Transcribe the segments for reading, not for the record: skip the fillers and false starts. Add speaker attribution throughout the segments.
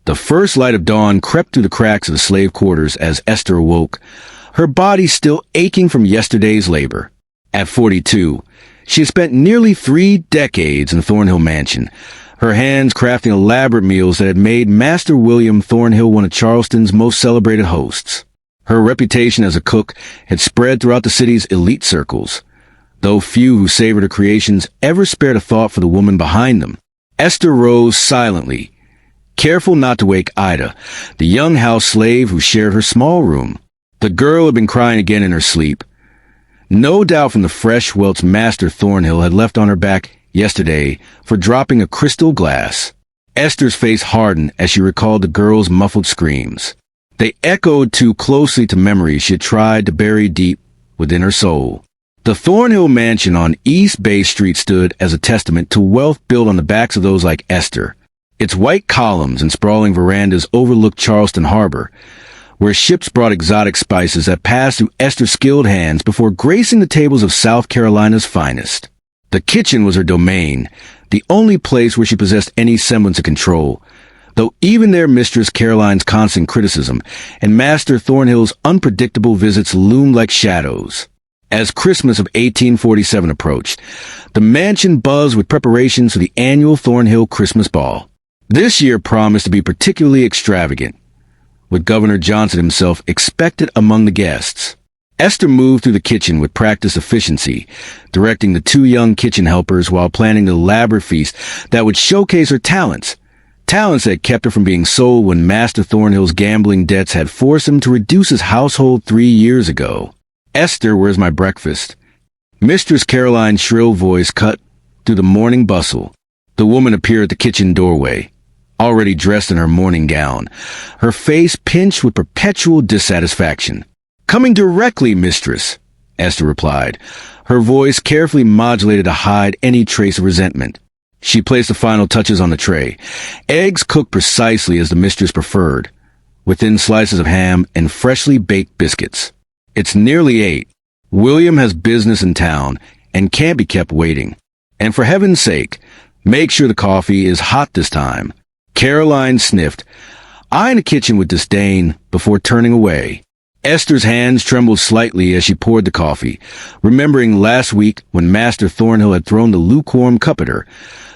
Speaker 1: The first light of dawn crept through the cracks of the slave quarters as Esther awoke, her body still aching from yesterday's labor. At 42, she had spent nearly 3 decades in Thornhill Mansion, her hands crafting elaborate meals that had made Master William Thornhill one of Charleston's most celebrated hosts. Her reputation as a cook had spread throughout the city's elite circles, though few who savored her creations ever spared a thought for the woman behind them. Esther rose silently, careful not to wake Ida, the young house slave who shared her small room. The girl had been crying again in her sleep, no doubt from the fresh welts Master Thornhill had left on her back yesterday for dropping a crystal glass. Esther's face hardened as she recalled the girl's muffled screams. They echoed too closely to memories she had tried to bury deep within her soul. The Thornhill Mansion on East Bay Street stood as a testament to wealth built on the backs of those like Esther. Its white columns and sprawling verandas overlooked Charleston Harbor, where ships brought exotic spices that passed through Esther's skilled hands before gracing the tables of South Carolina's finest. The kitchen was her domain, the only place where she possessed any semblance of control, though even there Mistress Caroline's constant criticism and Master Thornhill's unpredictable visits loomed like shadows. As Christmas of 1847 approached, the mansion buzzed with preparations for the annual Thornhill Christmas Ball. This year promised to be particularly extravagant, with Governor Johnson himself expected among the guests. Esther moved through the kitchen with practiced efficiency, directing the 2 young kitchen helpers while planning the elaborate feast that would showcase her talents that kept her from being sold when Master Thornhill's gambling debts had forced him to reduce his household 3 years ago. "Esther, where's my breakfast?" Mistress Caroline's shrill voice cut through the morning bustle. The woman appeared at the kitchen doorway, already dressed in her morning gown, her face pinched with perpetual dissatisfaction. "Coming directly, mistress," Esther replied, her voice carefully modulated to hide any trace of resentment. She placed the final touches on the tray, eggs cooked precisely as the mistress preferred, with thin slices of ham and freshly baked biscuits. "It's nearly 8. William has business in town and can't be kept waiting. And for heaven's sake, make sure the coffee is hot this time." Caroline sniffed, eyeing the kitchen with disdain before turning away. Esther's hands trembled slightly as she poured the coffee, remembering last week when Master Thornhill had thrown the lukewarm cup at her,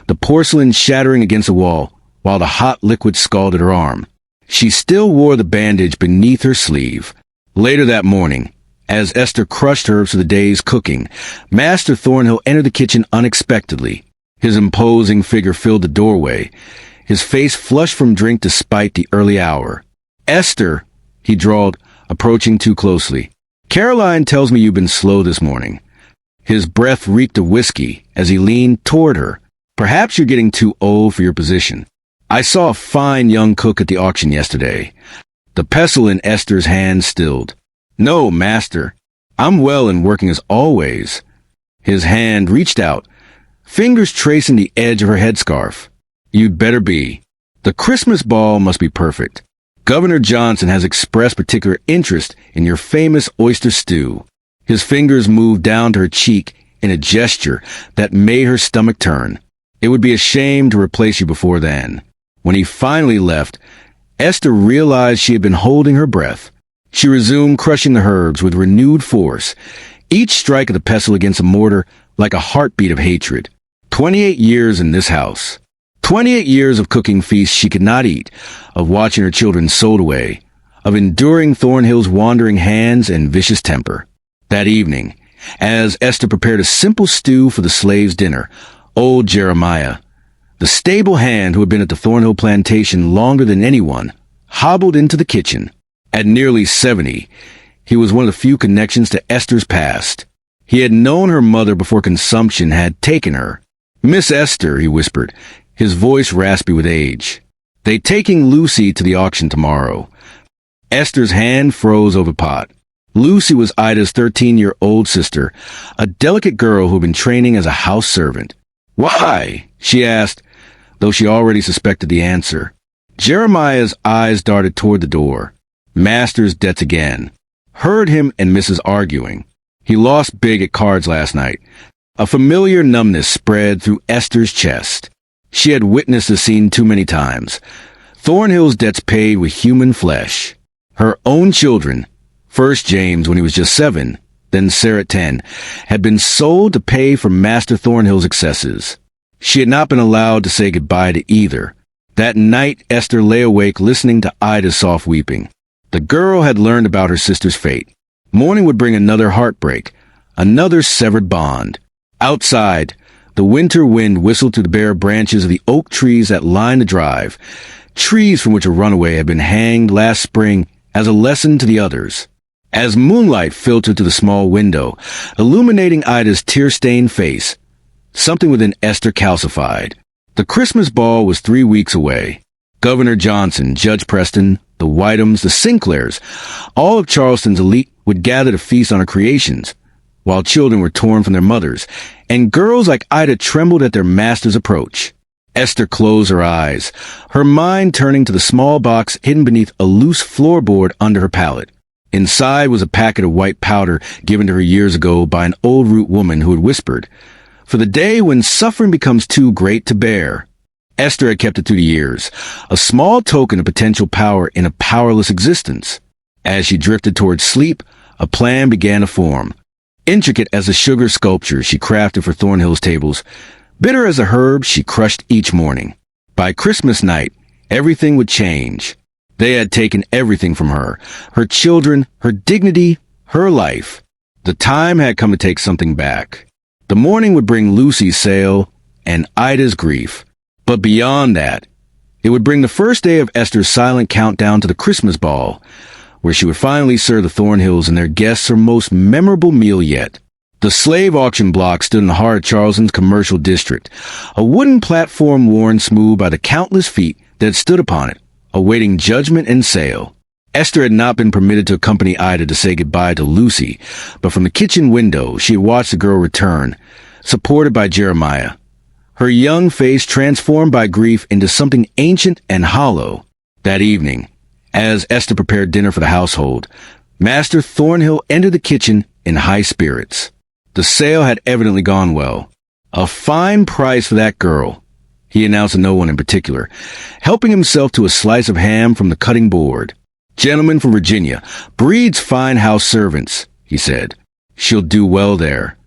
Speaker 1: the porcelain shattering against the wall while the hot liquid scalded her arm. She still wore the bandage beneath her sleeve. Later that morning, as Esther crushed herbs for the day's cooking, Master Thornhill entered the kitchen unexpectedly. His imposing figure filled the doorway, his face flushed from drink despite the early hour. "Esther," he drawled, approaching too closely. "Caroline tells me you've been slow this morning." His breath reeked of whiskey as he leaned toward her. "Perhaps you're getting too old for your position. I saw a fine young cook at the auction yesterday." The pestle in Esther's hand stilled. "No, master. I'm well and working as always." His hand reached out, fingers tracing the edge of her headscarf. "You'd better be. The Christmas ball must be perfect. Governor Johnson has expressed particular interest in your famous oyster stew." His fingers moved down to her cheek in a gesture that made her stomach turn. "It would be a shame to replace you before then." When he finally left, Esther realized she had been holding her breath. She resumed crushing the herbs with renewed force, each strike of the pestle against the mortar like a heartbeat of hatred. 28 years in this house. 28 years of cooking feasts she could not eat, of watching her children sold away, of enduring Thornhill's wandering hands and vicious temper. That evening, as Esther prepared a simple stew for the slaves' dinner, old Jeremiah, the stable hand who had been at the Thornhill plantation longer than anyone, hobbled into the kitchen. At nearly 70, he was one of the few connections to Esther's past. He had known her mother before consumption had taken her. "Miss Esther," he whispered, his voice raspy with age. "They taking Lucy to the auction tomorrow." Esther's hand froze over pot. Lucy was Ida's 13-year-old sister, a delicate girl who had been training as a house servant. "Why?" she asked, though she already suspected the answer. Jeremiah's eyes darted toward the door. Master's debts again. Heard him and Mrs. arguing. He lost big at cards last night. A familiar numbness spread through Esther's chest. She had witnessed the scene too many times. Thornhill's debts paid with human flesh. Her own children, first James when he was just 7, then Sarah at 10, had been sold to pay for Master Thornhill's excesses. She had not been allowed to say goodbye to either. That night, Esther lay awake listening to Ida's soft weeping. The girl had learned about her sister's fate. Morning would bring another heartbreak, another severed bond. Outside, the winter wind whistled through the bare branches of the oak trees that lined the drive, trees from which a runaway had been hanged last spring as a lesson to the others. As moonlight filtered through the small window, illuminating Ida's tear-stained face, something within Esther calcified. The Christmas ball was 3 weeks away. Governor Johnson, Judge Preston, the Whitehams, the Sinclairs, all of Charleston's elite would gather to feast on her creations, while children were torn from their mothers, and girls like Ida trembled at their master's approach. Esther closed her eyes, her mind turning to the small box hidden beneath a loose floorboard under her pallet. Inside was a packet of white powder given to her years ago by an old root woman who had whispered, "For the day when suffering becomes too great to bear." Esther had kept it through the years, a small token of potential power in a powerless existence. As she drifted towards sleep, a plan began to form. Intricate as the sugar sculpture she crafted for Thornhill's tables, bitter as a herb she crushed each morning. By Christmas night, everything would change. They had taken everything from her, her children, her dignity, her life. The time had come to take something back. The morning would bring Lucy's sale and Ida's grief. But beyond that, it would bring the first day of Esther's silent countdown to the Christmas ball, where she would finally serve the Thornhills and their guests her most memorable meal yet. The slave auction block stood in the heart of Charleston's commercial district, a wooden platform worn smooth by the countless feet that had stood upon it, awaiting judgment and sale. Esther had not been permitted to accompany Ida to say goodbye to Lucy, but from the kitchen window she had watched the girl return, supported by Jeremiah, her young face transformed by grief into something ancient and hollow. That evening, as Esther prepared dinner for the household, Master Thornhill entered the kitchen in high spirits. The sale had evidently gone well. "A fine price for that girl," he announced to no one in particular, helping himself to a slice of ham from the cutting board. "Gentleman from Virginia, breeds fine house servants," he said. "She'll do well there."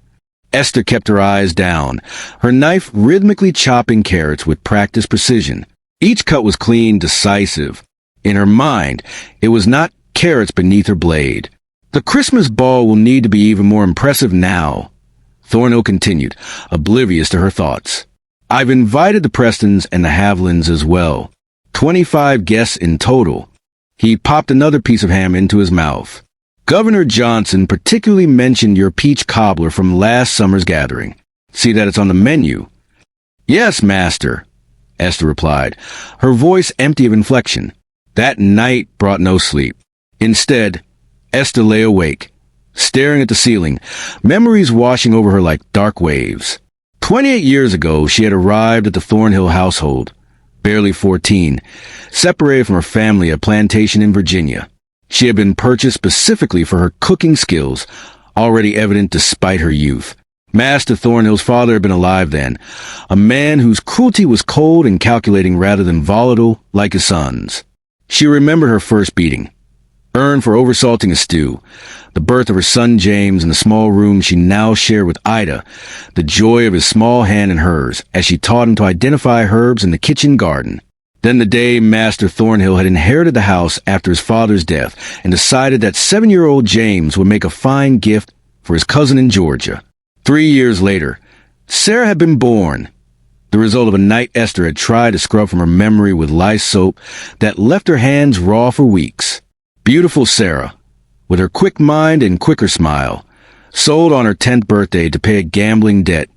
Speaker 1: Esther kept her eyes down, her knife rhythmically chopping carrots with practiced precision. Each cut was clean, decisive. In her mind, it was not carrots beneath her blade. "The Christmas ball will need to be even more impressive now," Thornhill continued, oblivious to her thoughts. "I've invited the Prestons and the Havilands as well. 25 guests in total." He popped another piece of ham into his mouth. "Governor Johnson particularly mentioned your peach cobbler from last summer's gathering. See that it's on the menu." "Yes, master," Esther replied, her voice empty of inflection. That night brought no sleep. Instead, Esther lay awake, staring at the ceiling, memories washing over her like dark waves. 28 years ago, she had arrived at the Thornhill household, barely 14, separated from her family at a plantation in Virginia. She had been purchased specifically for her cooking skills, already evident despite her youth. Master Thornhill's father had been alive then, a man whose cruelty was cold and calculating rather than volatile like his son's. She remembered her first beating, earned for oversalting a stew, the birth of her son James in the small room she now shared with Ida, the joy of his small hand in hers as she taught him to identify herbs in the kitchen garden. Then the day Master Thornhill had inherited the house after his father's death and decided that 7-year-old James would make a fine gift for his cousin in Georgia. 3 years later, Sarah had been born, the result of a night Esther had tried to scrub from her memory with lye soap that left her hands raw for weeks. Beautiful Sarah, with her quick mind and quicker smile, sold on her 10th birthday to pay a gambling debt,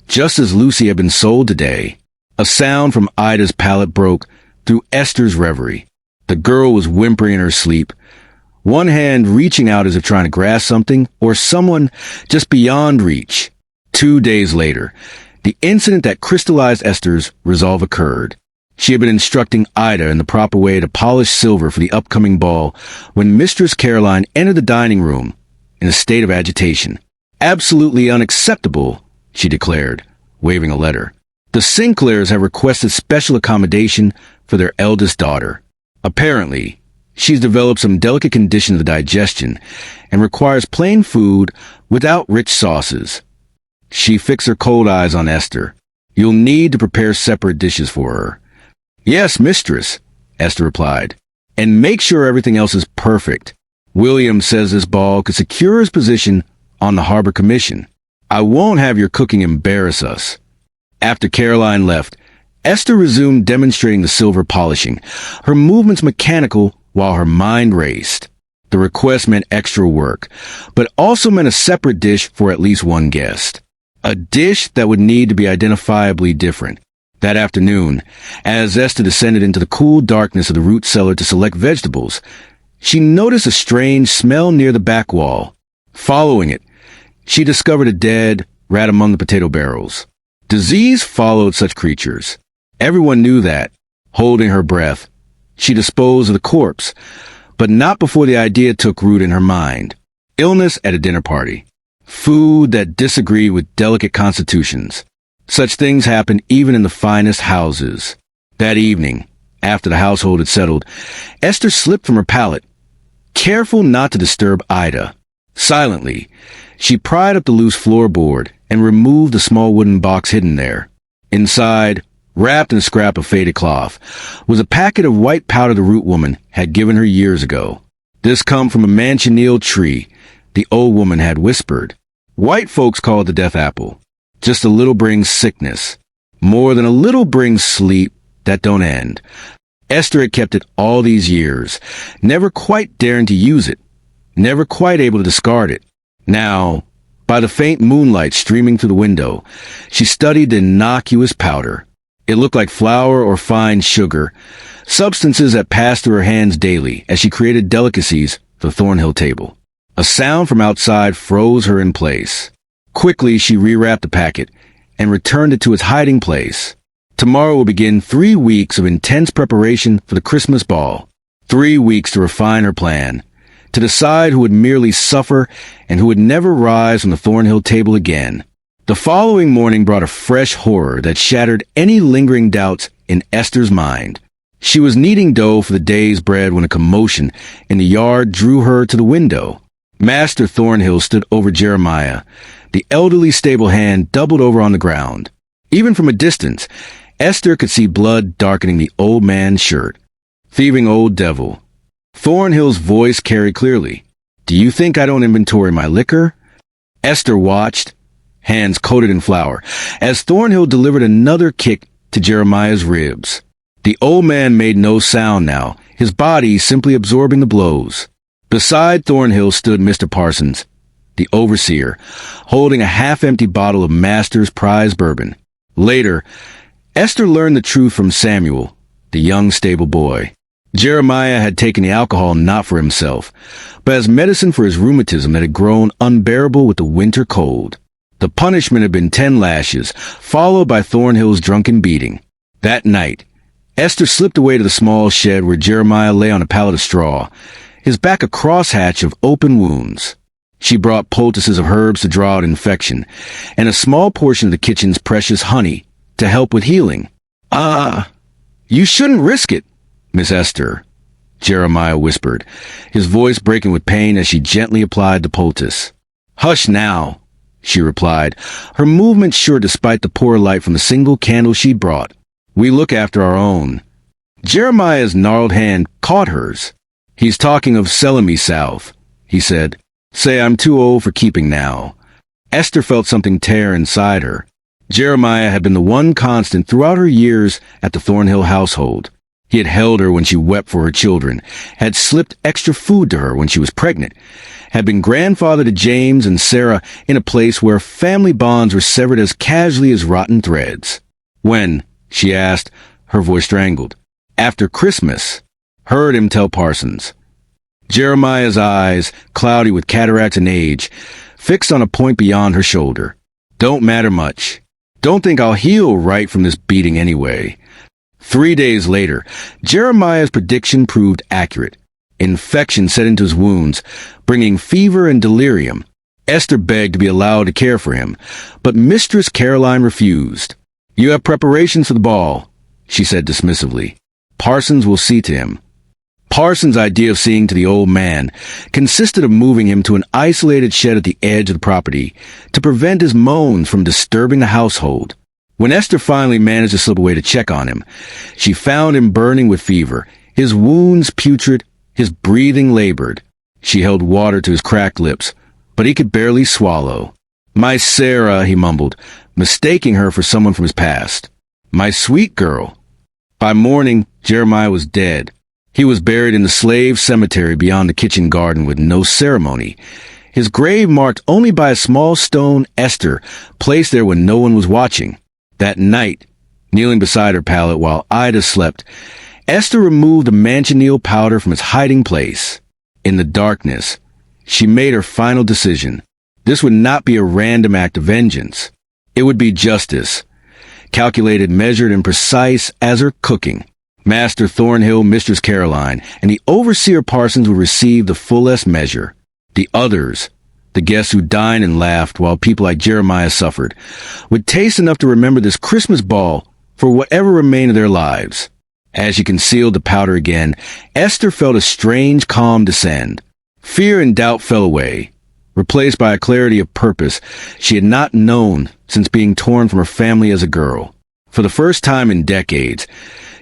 Speaker 1: just as Lucy had been sold today. A sound from Ida's pallet broke through Esther's reverie. The girl was whimpering in her sleep, one hand reaching out as if trying to grasp something or someone just beyond reach. 2 days later, the incident that crystallized Esther's resolve occurred. She had been instructing Ida in the proper way to polish silver for the upcoming ball when Mistress Caroline entered the dining room in a state of agitation. "Absolutely unacceptable," she declared, waving a letter. "The Sinclairs have requested special accommodation for their eldest daughter. Apparently, she's developed some delicate condition of the digestion and requires plain food without rich sauces. She fixed her cold eyes on Esther. You'll need to prepare separate dishes for her. Yes, mistress, Esther replied. And make sure everything else is perfect. William says this ball could secure his position on the Harbor Commission. I won't have your cooking embarrass us. After Caroline left, Esther resumed demonstrating the silver polishing, her movements mechanical while her mind raced. The request meant extra work, but also meant a separate dish for at least one guest. A dish that would need to be identifiably different. That afternoon, as Esther descended into the cool darkness of the root cellar to select vegetables, she noticed a strange smell near the back wall. Following it, she discovered a dead rat among the potato barrels. Disease followed such creatures. Everyone knew that. Holding her breath, she disposed of the corpse, but not before the idea took root in her mind. Illness at a dinner party. Food that disagreed with delicate constitutions. Such things happen even in the finest houses. That evening, after the household had settled, Esther slipped from her pallet, careful not to disturb Ida. Silently, she pried up the loose floorboard and removed the small wooden box hidden there. Inside, wrapped in a scrap of faded cloth, was a packet of white powder the root woman had given her years ago. This come from a manchineel tree, the old woman had whispered. White folks call it the death apple. Just a little brings sickness. More than a little brings sleep that don't end. Esther had kept it all these years, never quite daring to use it, never quite able to discard it. Now, by the faint moonlight streaming through the window, she studied the innocuous powder. It looked like flour or fine sugar, substances that passed through her hands daily as she created delicacies for the Thornhill table. A sound from outside froze her in place. Quickly, she rewrapped the packet and returned it to its hiding place. Tomorrow will begin 3 weeks of intense preparation for the Christmas ball. 3 weeks to refine her plan, to decide who would merely suffer and who would never rise from the Thornhill table again. The following morning brought a fresh horror that shattered any lingering doubts in Esther's mind. She was kneading dough for the day's bread when a commotion in the yard drew her to the window. Master Thornhill stood over Jeremiah, the elderly stable hand doubled over on the ground. Even from a distance, Esther could see blood darkening the old man's shirt. Thieving old devil. Thornhill's voice carried clearly. Do you think I don't inventory my liquor? Esther watched, hands coated in flour, as Thornhill delivered another kick to Jeremiah's ribs. The old man made no sound now, his body simply absorbing the blows. Beside Thornhill stood Mr. Parsons, the overseer, holding a half-empty bottle of Master's prize bourbon. Later, Esther learned the truth from Samuel, the young stable boy. Jeremiah had taken the alcohol not for himself, but as medicine for his rheumatism that had grown unbearable with the winter cold. The punishment had been 10 lashes, followed by Thornhill's drunken beating. That night, Esther slipped away to the small shed where Jeremiah lay on a pallet of straw, his back a crosshatch of open wounds. She brought poultices of herbs to draw out infection, and a small portion of the kitchen's precious honey to help with healing. You shouldn't risk it, Miss Esther, Jeremiah whispered, his voice breaking with pain as she gently applied the poultice. Hush now, she replied, her movements sure despite the poor light from the single candle she brought. We look after our own. Jeremiah's gnarled hand caught hers. He's talking of selling me south, he said. Say I'm too old for keeping now. Esther felt something tear inside her. Jeremiah had been the one constant throughout her years at the Thornhill household. He had held her when she wept for her children, had slipped extra food to her when she was pregnant, had been grandfather to James and Sarah in a place where family bonds were severed as casually as rotten threads. When, she asked, her voice strangled. After Christmas, heard him tell Parsons. Jeremiah's eyes, cloudy with cataracts and age, fixed on a point beyond her shoulder. Don't matter much. Don't think I'll heal right from this beating anyway. 3 days later, Jeremiah's prediction proved accurate. Infection set into his wounds, bringing fever and delirium. Esther begged to be allowed to care for him, but Mistress Caroline refused. You have preparations for the ball, she said dismissively. Parsons will see to him. Parsons' idea of seeing to the old man consisted of moving him to an isolated shed at the edge of the property to prevent his moans from disturbing the household. When Esther finally managed to slip away to check on him, she found him burning with fever, his wounds putrid, his breathing labored. She held water to his cracked lips, but he could barely swallow. "My Sarah," he mumbled, mistaking her for someone from his past. "My sweet girl." By morning, Jeremiah was dead. He was buried in the slave cemetery beyond the kitchen garden with no ceremony, his grave marked only by a small stone Esther placed there when no one was watching. That night, kneeling beside her pallet while Ida slept, Esther removed the manchineel powder from its hiding place. In the darkness, she made her final decision. This would not be a random act of vengeance. It would be justice, calculated, measured, and precise as her cooking. Master Thornhill, Mistress Caroline, and the overseer Parsons would receive the fullest measure. The others, the guests who dined and laughed while people like Jeremiah suffered, would taste enough to remember this Christmas ball for whatever remained of their lives. As she concealed the powder again, Esther felt a strange calm descend. Fear and doubt fell away, replaced by a clarity of purpose she had not known since being torn from her family as a girl. For the first time in decades,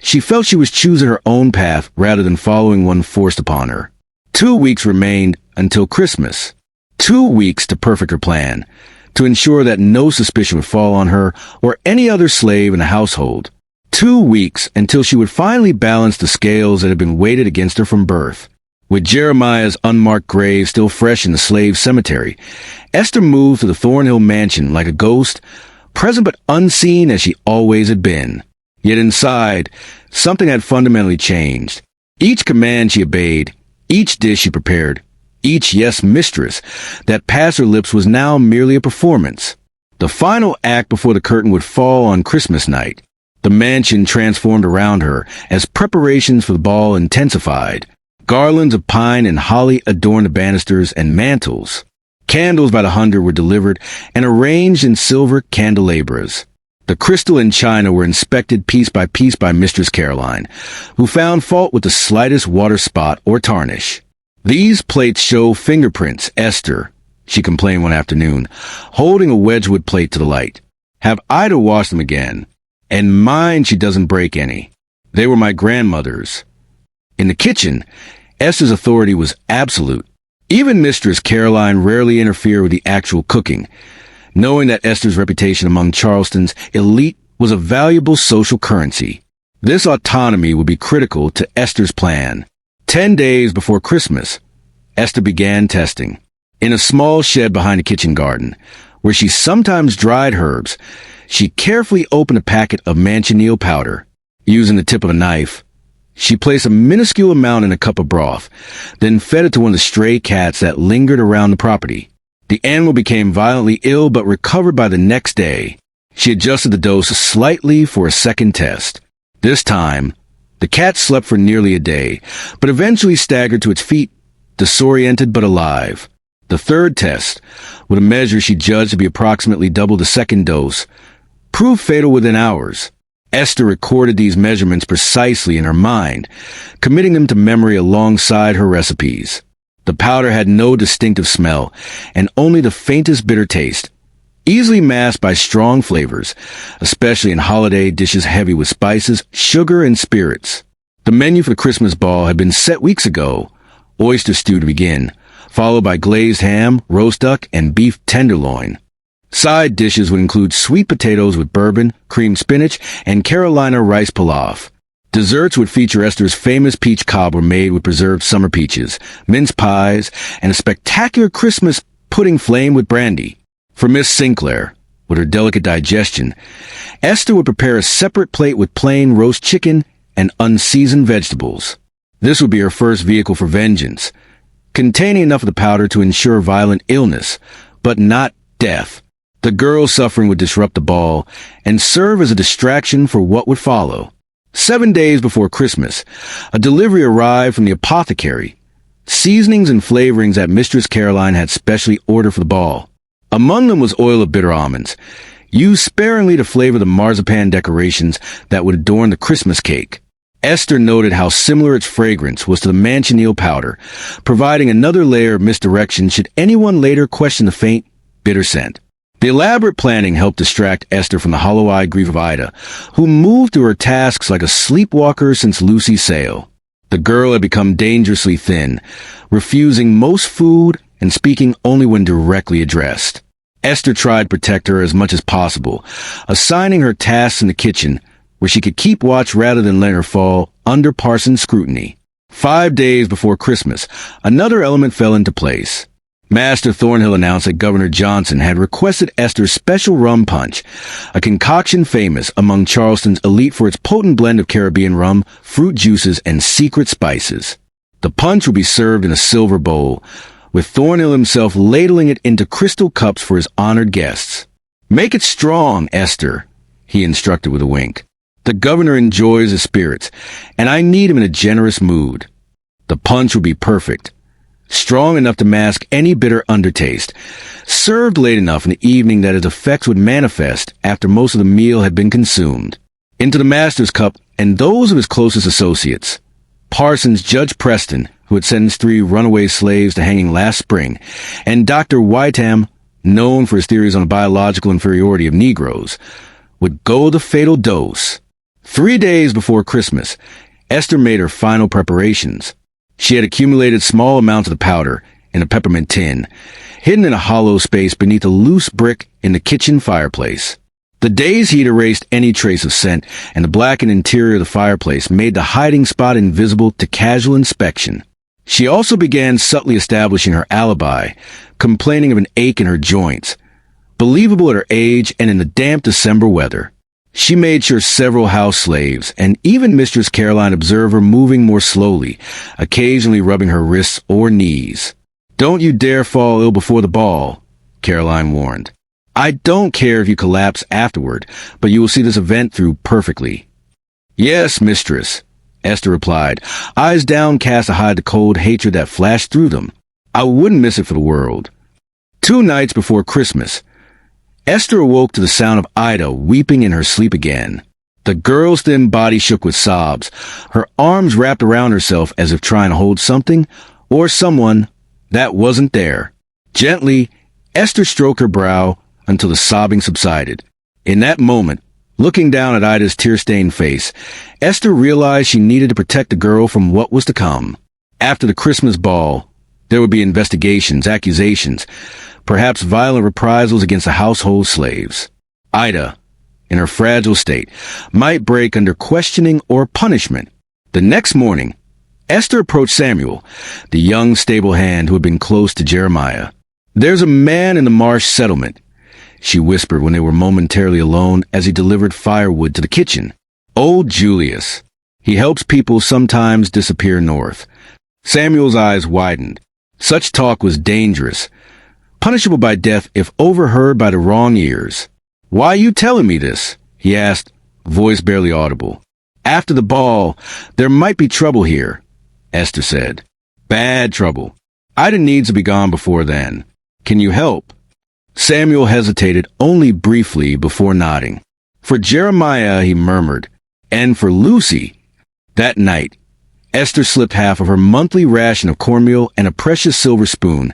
Speaker 1: she felt she was choosing her own path rather than following one forced upon her. 2 weeks remained until Christmas. 2 weeks to perfect her plan, to ensure that no suspicion would fall on her or any other slave in the household. 2 weeks until she would finally balance the scales that had been weighted against her from birth. With Jeremiah's unmarked grave still fresh in the slave cemetery, Esther moved to the Thornhill mansion like a ghost, present but unseen as she always had been. Yet inside, something had fundamentally changed. Each command she obeyed, each dish she prepared, each yes mistress that passed her lips was now merely a performance. The final act before the curtain would fall on Christmas night. The mansion transformed around her as preparations for the ball intensified. Garlands of pine and holly adorned the banisters and mantels. Candles by the hundred were delivered and arranged in silver candelabras. The crystal and china were inspected piece by Mistress Caroline, who found fault with the slightest water spot or tarnish. "These plates show fingerprints, Esther," she complained one afternoon, holding a Wedgwood plate to the light. "Have Ida wash them again. And mind she doesn't break any. They were my grandmother's." In the kitchen, Esther's authority was absolute. Even Mistress Caroline rarely interfered with the actual cooking, knowing that Esther's reputation among Charleston's elite was a valuable social currency. This autonomy would be critical to Esther's plan. 10 days before Christmas, Esther began testing. In a small shed behind the kitchen garden, where she sometimes dried herbs, she carefully opened a packet of manchineel powder. Using the tip of a knife, she placed a minuscule amount in a cup of broth, then fed it to one of the stray cats that lingered around the property. The animal became violently ill but recovered by the next day. She adjusted the dose slightly for a second test. This time, the cat slept for nearly a day, but eventually staggered to its feet, disoriented but alive. The third test, with a measure she judged to be approximately double the second dose, proved fatal within hours. Esther recorded these measurements precisely in her mind, committing them to memory alongside her recipes. The powder had no distinctive smell, and only the faintest bitter taste, easily masked by strong flavors, especially in holiday dishes heavy with spices, sugar, and spirits. The menu for the Christmas ball had been set weeks ago. Oyster stew to begin, followed by glazed ham, roast duck, and beef tenderloin. Side dishes would include sweet potatoes with bourbon, creamed spinach, and Carolina rice pilaf. Desserts would feature Esther's famous peach cobbler made with preserved summer peaches, mince pies, and a spectacular Christmas pudding flamed with brandy. For Miss Sinclair, with her delicate digestion, Esther would prepare a separate plate with plain roast chicken and unseasoned vegetables. This would be her first vehicle for vengeance, containing enough of the powder to ensure violent illness, but not death. The girl's suffering would disrupt the ball and serve as a distraction for what would follow. 7 days before Christmas, a delivery arrived from the apothecary, seasonings and flavorings that Mistress Caroline had specially ordered for the ball. Among them was oil of bitter almonds, used sparingly to flavor the marzipan decorations that would adorn the Christmas cake. Esther noted how similar its fragrance was to the manchineel powder, providing another layer of misdirection should anyone later question the faint, bitter scent. The elaborate planning helped distract Esther from the hollow-eyed grief of Ida, who moved through her tasks like a sleepwalker since Lucy's sale. The girl had become dangerously thin, refusing most food and speaking only when directly addressed. Esther tried to protect her as much as possible, assigning her tasks in the kitchen where she could keep watch rather than let her fall under Parsons' scrutiny. 5 days before Christmas, another element fell into place. Master Thornhill announced that Governor Johnson had requested Esther's special rum punch, a concoction famous among Charleston's elite for its potent blend of Caribbean rum, fruit juices, and secret spices. The punch would be served in a silver bowl, with Thornhill himself ladling it into crystal cups for his honored guests. "Make it strong, Esther," he instructed with a wink. "The governor enjoys his spirits, and I need him in a generous mood." The punch would be perfect, strong enough to mask any bitter undertaste, served late enough in the evening that its effects would manifest after most of the meal had been consumed. Into the master's cup and those of his closest associates. Parsons, Judge Preston, who had sentenced 3 runaway slaves to hanging last spring, and Dr. Whiteham, known for his theories on the biological inferiority of Negroes, would go the fatal dose. 3 days before Christmas, Esther made her final preparations. She had accumulated small amounts of the powder in a peppermint tin, hidden in a hollow space beneath a loose brick in the kitchen fireplace. The day's heat erased any trace of scent, and the blackened interior of the fireplace made the hiding spot invisible to casual inspection. She also began subtly establishing her alibi, complaining of an ache in her joints, believable at her age and in the damp December weather. She made sure several house slaves, and even Mistress Caroline, observed her moving more slowly, occasionally rubbing her wrists or knees. "Don't you dare fall ill before the ball," Caroline warned. "I don't care if you collapse afterward, but you will see this event through perfectly." "Yes, mistress," Esther replied, eyes downcast to hide the cold hatred that flashed through them. "I wouldn't miss it for the world." 2 nights before Christmas, Esther awoke to the sound of Ida weeping in her sleep again. The girl's thin body shook with sobs, her arms wrapped around herself as if trying to hold something or someone that wasn't there. Gently, Esther stroked her brow until the sobbing subsided. In that moment, looking down at Ida's tear-stained face, Esther realized she needed to protect the girl from what was to come. After the Christmas ball, there would be investigations, accusations, perhaps violent reprisals against the household slaves. Ida, in her fragile state, might break under questioning or punishment. The next morning, Esther approached Samuel, the young stable hand who had been close to Jeremiah. "There's a man in the Marsh settlement," she whispered when they were momentarily alone as he delivered firewood to the kitchen. "Old Julius. He helps people sometimes disappear north." Samuel's eyes widened. Such talk was dangerous, punishable by death if overheard by the wrong ears. "Why are you telling me this?" he asked, voice barely audible. "After the ball, there might be trouble here," Esther said. "Bad trouble. Ida needs to be gone before then. Can you help?" Samuel hesitated only briefly before nodding. "For Jeremiah," he murmured, "and for Lucy." That night, Esther slipped half of her monthly ration of cornmeal and a precious silver spoon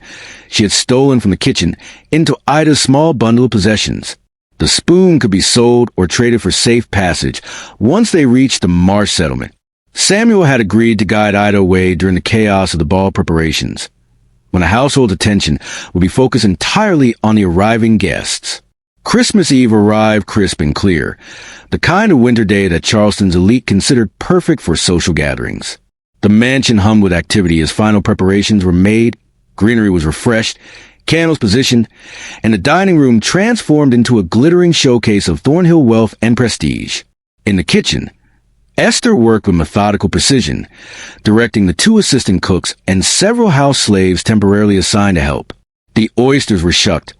Speaker 1: she had stolen from the kitchen into Ida's small bundle of possessions. The spoon could be sold or traded for safe passage once they reached the Marsh settlement. Samuel had agreed to guide Ida away during the chaos of the ball preparations, when the household's attention would be focused entirely on the arriving guests. Christmas Eve arrived crisp and clear, the kind of winter day that Charleston's elite considered perfect for social gatherings. The mansion hummed with activity as final preparations were made, greenery was refreshed, candles positioned, and the dining room transformed into a glittering showcase of Thornhill wealth and prestige. In the kitchen, Esther worked with methodical precision, directing the 2 assistant cooks and several house slaves temporarily assigned to help. The oysters were shucked,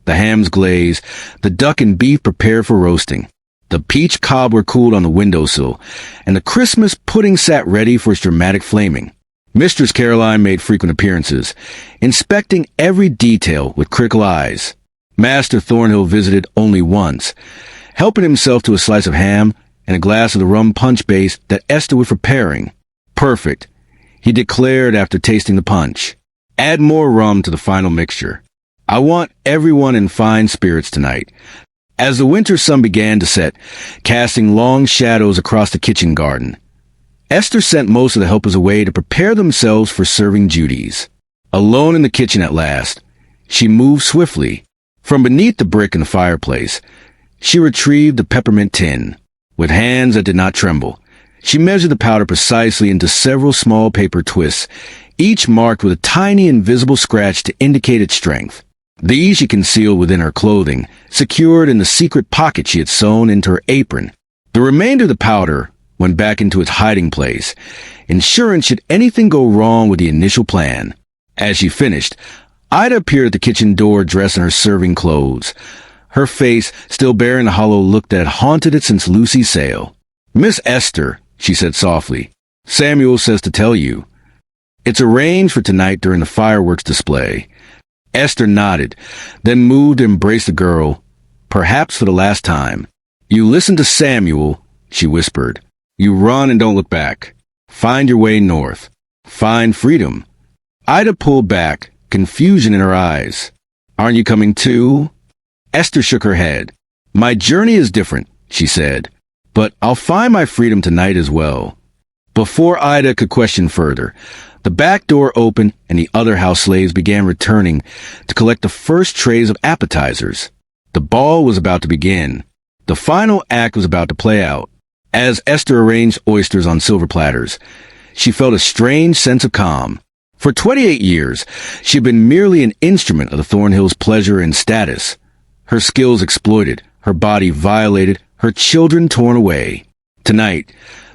Speaker 1: the hams glazed, the duck and beef prepared for roasting. The peach cobbler cooled on the windowsill, and the Christmas pudding sat ready for its dramatic flaming. Mistress Caroline made frequent appearances, inspecting every detail with critical eyes. Master Thornhill visited only once, helping himself to a slice of ham and a glass of the rum punch base that Esther was preparing. Perfect, he declared after tasting the punch. Add more rum to the final mixture. I want everyone in fine spirits tonight. As the winter sun began to set, casting long shadows across the kitchen garden, Esther sent most of the helpers away to prepare themselves for serving duties. Alone in the kitchen at last, she moved swiftly. From beneath the brick in the fireplace, she retrieved the peppermint tin. With hands that did not tremble, she measured the powder precisely into several small paper twists, each marked with a tiny invisible scratch to indicate its strength. These she concealed within her clothing, secured in the secret pocket she had sewn into her apron. The remainder of the powder went back into its hiding place, ensuring should anything go wrong with the initial plan. As she finished, Ida appeared at the kitchen door dressed in her serving clothes, her face still bearing the hollow look that had haunted it since Lucy's sale. "Miss Esther," she said softly, "Samuel says to tell you. It's arranged for tonight during the fireworks display." Esther nodded, then moved to embrace the girl, perhaps for the last time. "You listen to Samuel," she whispered. "You run and don't look back. Find your way north. Find freedom." Ida pulled back, confusion in her eyes. "Aren't you coming too?" Esther shook her head. "My journey is different," she said, "but I'll find my freedom tonight as well." Before Ida could question further, the back door opened and the other house slaves began returning to collect the first trays of appetizers. The ball was about to begin. The final act was about to play out. As Esther arranged oysters on silver platters, she felt a strange sense of calm. For 28 years, she had been merely an instrument of the Thornhills' pleasure and status. Her skills exploited, her body violated, her children torn away. Tonight,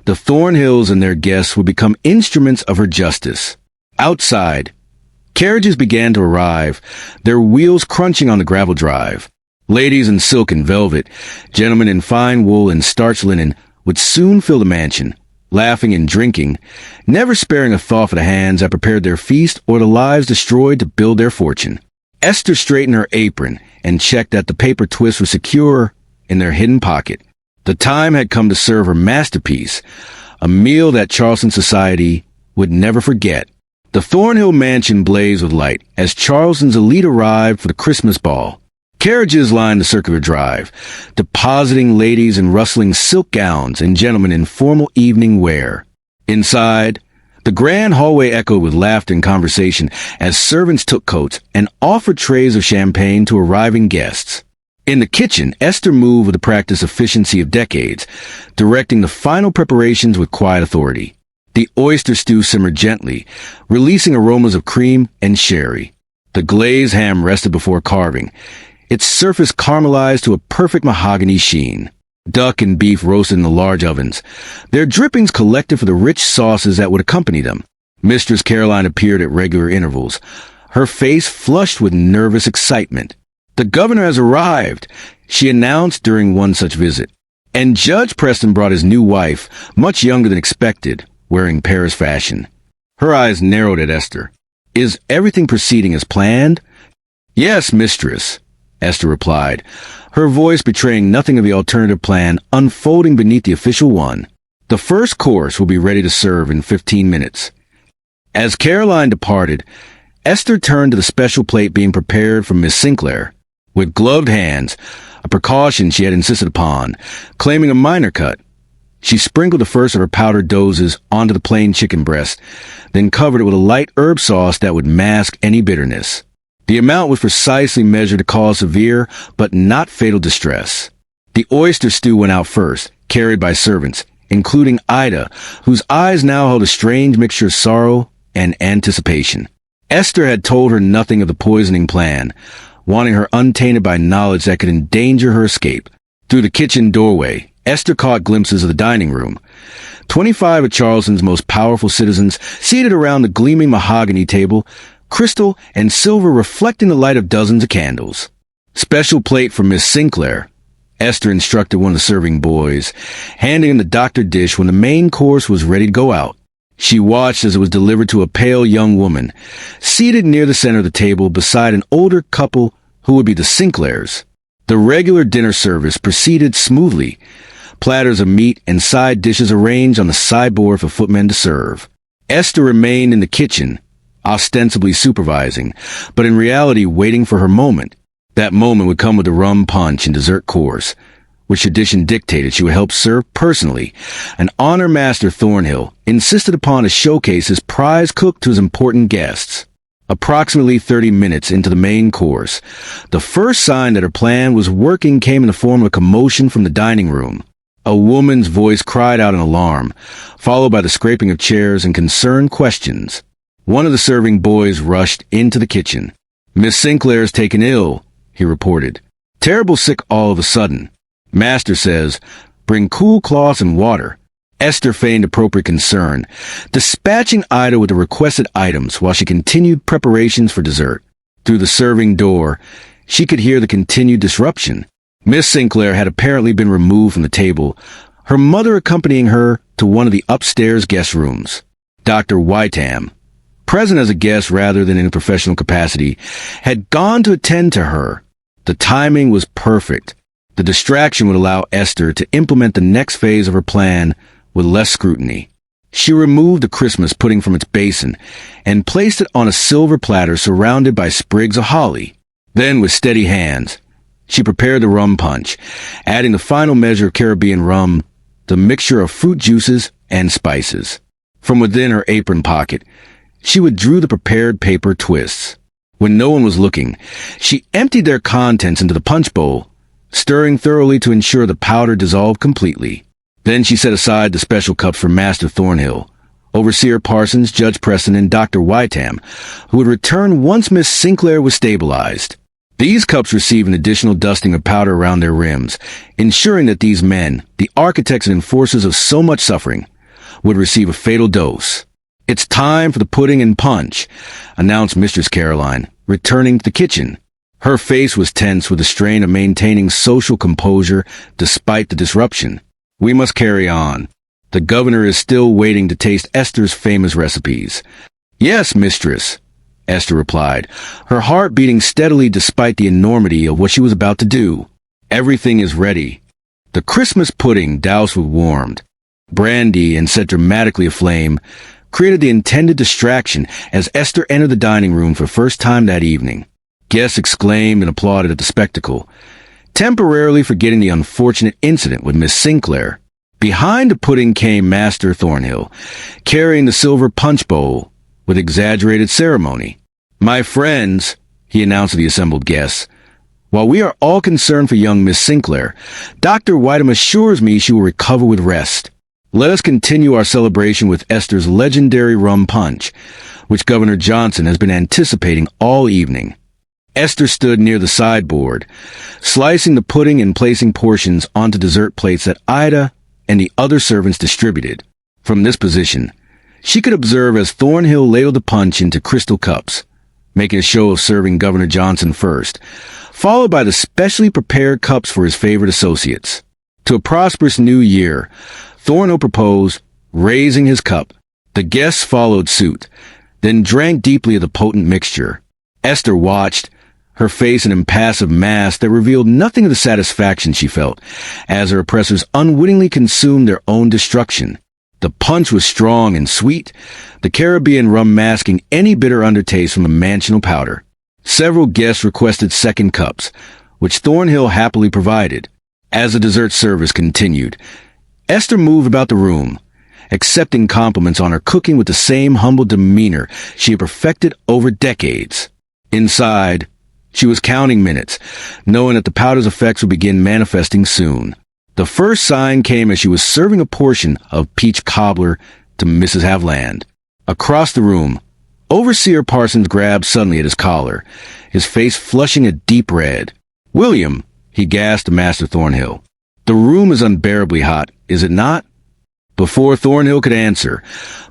Speaker 1: the Thornhills and their guests would become instruments of her justice. Outside, carriages began to arrive, their wheels crunching on the gravel drive. Ladies in silk and velvet, gentlemen in fine wool and starched linen would soon fill the mansion, laughing and drinking, never sparing a thought for the hands that prepared their feast or the lives destroyed to build their fortune. Esther straightened her apron and checked that the paper twists were secure in their hidden pocket. The time had come to serve her masterpiece, a meal that Charleston society would never forget. The Thornhill mansion blazed with light as Charleston's elite arrived for the Christmas ball. Carriages lined the circular drive, depositing ladies in rustling silk gowns and gentlemen in formal evening wear. Inside, the grand hallway echoed with laughter and conversation as servants took coats and offered trays of champagne to arriving guests. In the kitchen, Esther moved with the practiced efficiency of decades, directing the final preparations with quiet authority. The oyster stew simmered gently, releasing aromas of cream and sherry. The glazed ham rested before carving, its surface caramelized to a perfect mahogany sheen. Duck and beef roasted in the large ovens, their drippings collected for the rich sauces that would accompany them. Mistress Caroline appeared at regular intervals, her face flushed with nervous excitement. "The governor has arrived," she announced during one such visit. And Judge Preston brought his new wife, much younger than expected, wearing Paris fashion. Her eyes narrowed at Esther. "Is everything proceeding as planned?" "Yes, mistress," Esther replied, her voice betraying nothing of the alternative plan unfolding beneath the official one. "The first course will be ready to serve in 15 minutes. As Caroline departed, Esther turned to the special plate being prepared for Miss Sinclair. With gloved hands, a precaution she had insisted upon, claiming a minor cut, she sprinkled the first of her powdered doses onto the plain chicken breast, then covered it with a light herb sauce that would mask any bitterness. The amount was precisely measured to cause severe but not fatal distress. The oyster stew went out first, carried by servants, including Ida, whose eyes now held a strange mixture of sorrow and anticipation. Esther had told her nothing of the poisoning plan, wanting her untainted by knowledge that could endanger her escape. Through the kitchen doorway, Esther caught glimpses of the dining room. 25 of Charleston's most powerful citizens seated around the gleaming mahogany table, crystal and silver reflecting the light of dozens of candles. "Special plate for Miss Sinclair," Esther instructed one of the serving boys, handing him the doctored dish when the main course was ready to go out. She watched as it was delivered to a pale young woman, seated near the center of the table beside an older couple who would be the Sinclairs. The regular dinner service proceeded smoothly, platters of meat and side dishes arranged on the sideboard for footmen to serve. Esther remained in the kitchen, ostensibly supervising, but in reality waiting for her moment. That moment would come with the rum punch and dessert course, which tradition dictated she would help serve personally, and honor Master Thornhill insisted upon to showcase his prize cook to his important guests. Approximately 30 minutes into the main course, the first sign that her plan was working came in the form of a commotion from the dining room. A woman's voice cried out in alarm, followed by the scraping of chairs and concerned questions. One of the serving boys rushed into the kitchen. "Miss Sinclair's taken ill," he reported. "Terrible sick all of a sudden. Master says, bring cool cloths and water." Esther feigned appropriate concern, dispatching Ida with the requested items while she continued preparations for dessert. Through the serving door, she could hear the continued disruption. Miss Sinclair had apparently been removed from the table, her mother accompanying her to one of the upstairs guest rooms. Dr. Whitham, present as a guest rather than in a professional capacity, had gone to attend to her. The timing was perfect. The distraction would allow Esther to implement the next phase of her plan with less scrutiny. She removed the Christmas pudding from its basin and placed it on a silver platter surrounded by sprigs of holly. Then, with steady hands, she prepared the rum punch, adding the final measure of Caribbean rum, the mixture of fruit juices and spices. From within her apron pocket, she withdrew the prepared paper twists. When no one was looking, she emptied their contents into the punch bowl, stirring thoroughly to ensure the powder dissolved completely. Then she set aside the special cups for Master Thornhill, Overseer Parsons, Judge Preston, and Dr. Whitham, who would return once Miss Sinclair was stabilized. These cups received an additional dusting of powder around their rims, ensuring that these men, the architects and enforcers of so much suffering, would receive a fatal dose. "It's time for the pudding and punch," announced Mistress Caroline, returning to the kitchen. Her face was tense with the strain of maintaining social composure despite the disruption. "We must carry on. The governor is still waiting to taste Esther's famous recipes." "Yes, mistress," Esther replied, her heart beating steadily despite the enormity of what she was about to do. "Everything is ready." The Christmas pudding, doused with warmed brandy and set dramatically aflame, created the intended distraction as Esther entered the dining room for the first time that evening. Guests exclaimed and applauded at the spectacle, temporarily forgetting the unfortunate incident with Miss Sinclair. Behind the pudding came Master Thornhill, carrying the silver punch bowl with exaggerated ceremony. "My friends," he announced to the assembled guests, "while we are all concerned for young Miss Sinclair, Dr. Whitham assures me she will recover with rest. Let us continue our celebration with Esther's legendary rum punch, which Governor Johnson has been anticipating all evening." Esther stood near the sideboard, slicing the pudding and placing portions onto dessert plates that Ida and the other servants distributed. From this position, she could observe as Thornhill ladled the punch into crystal cups, making a show of serving Governor Johnson first, followed by the specially prepared cups for his favorite associates. To a prosperous new year, Thornhill proposed, raising his cup. The guests followed suit, then drank deeply of the potent mixture. Esther watched, her face an impassive mask that revealed nothing of the satisfaction she felt, as her oppressors unwittingly consumed their own destruction. The punch was strong and sweet, the Caribbean rum masking any bitter undertaste from the mansional powder. Several guests requested second cups, which Thornhill happily provided. As the dessert service continued, Esther moved about the room, accepting compliments on her cooking with the same humble demeanor she had perfected over decades. Inside, she was counting minutes, knowing that the powder's effects would begin manifesting soon. The first sign came as she was serving a portion of peach cobbler to Mrs. Havland. Across the room, Overseer Parsons grabbed suddenly at his collar, his face flushing a deep red. "William," he gasped to Master Thornhill, "the room is unbearably hot, is it not?" Before Thornhill could answer,